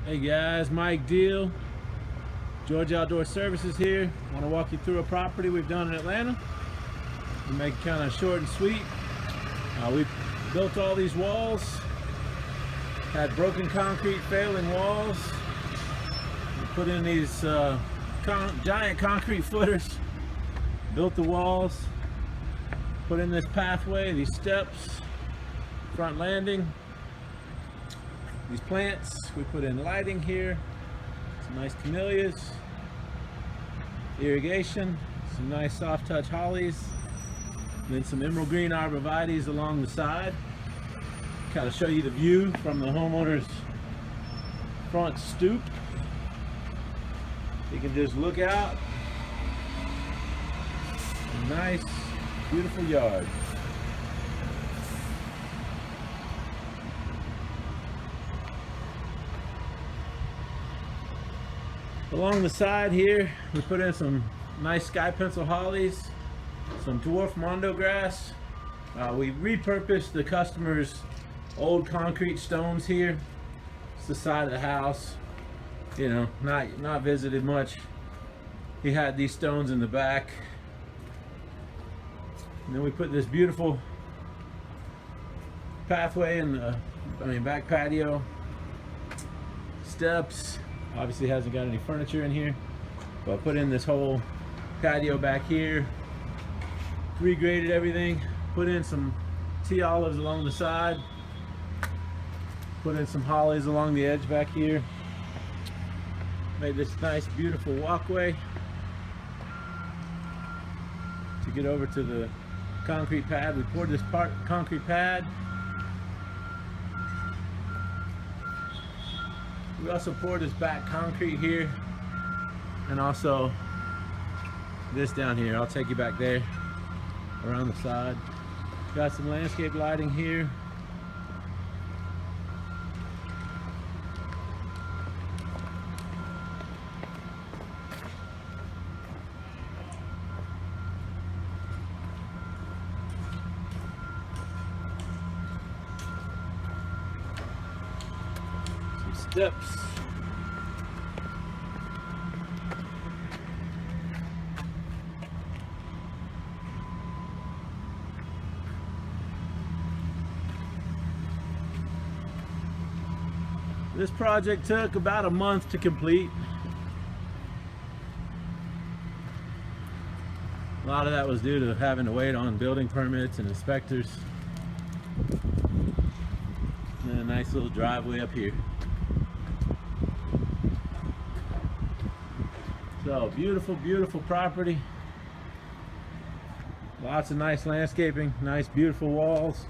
Hey guys, Mike Deal, Georgia Outdoor Services here. I want to walk you through a property we've done in Atlanta. We make it kind of short and sweet. We built all these walls, had broken concrete, failing walls. We put in these giant concrete footers, built the walls, put in this pathway, these steps, front landing. These plants, we put in lighting here, some nice camellias, irrigation, some nice soft touch hollies, and then some emerald green arborvitaes along the side. Kind of show you the view from the homeowner's front stoop. You can just look out. A nice, beautiful yard. Along the side here, we put in some nice sky pencil hollies, some dwarf mondo grass. We repurposed the customer's old concrete stones here. It's the side of the house, you know, not visited much. He had these stones in the back. And then we put this beautiful pathway in the back patio, steps. Obviously hasn't got any furniture in here, but I put in this whole patio back here, regraded everything, put in some tea olives along the side, put in some hollies along the edge back here, made this nice beautiful walkway to get over to the concrete pad. We poured this concrete pad. We also poured this back concrete here, and also this down here. I'll take you back there around the side. Got some landscape lighting here. Steps. This project took about a month to complete. A lot of that was due to having to wait on building permits and inspectors. And then a nice little driveway up here. So beautiful, beautiful property. Lots of nice landscaping, nice beautiful walls.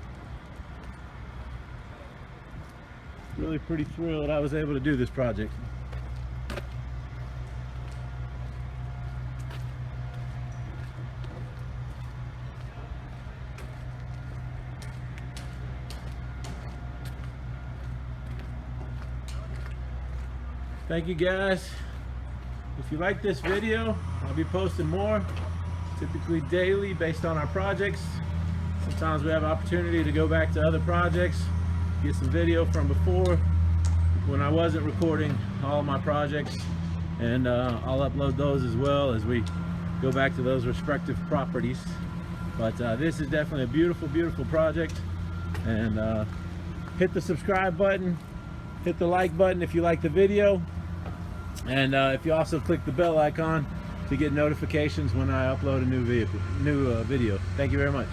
Really pretty thrilled I was able to do this project. Thank you guys. If you like this video, I'll be posting more, typically daily based on our projects. Sometimes we have opportunity to go back to other projects, get some video from before when I wasn't recording all of my projects, and I'll upload those as well as we go back to those respective properties. But this is definitely a beautiful, beautiful project, and hit the subscribe button, hit the like button if you like the video. And if you also click the bell icon to get notifications when I upload a new video. Thank you very much.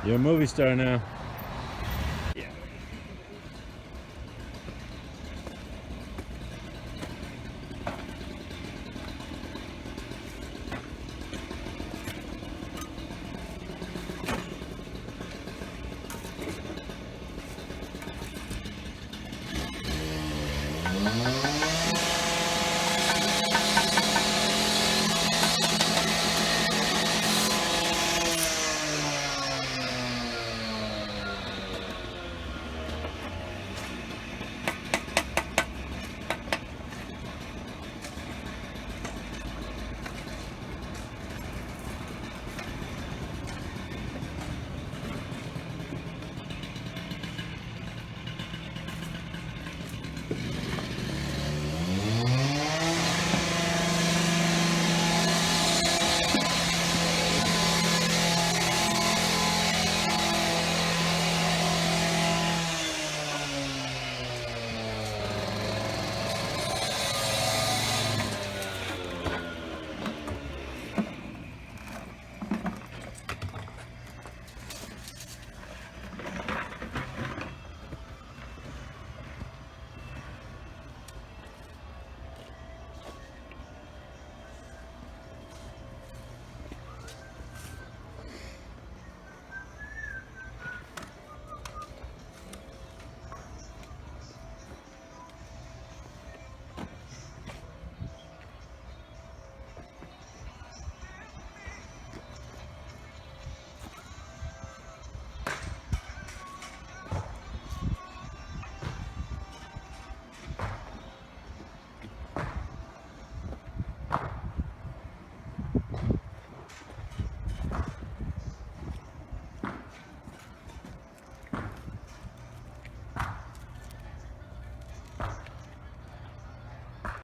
You're a movie star now. Yeah.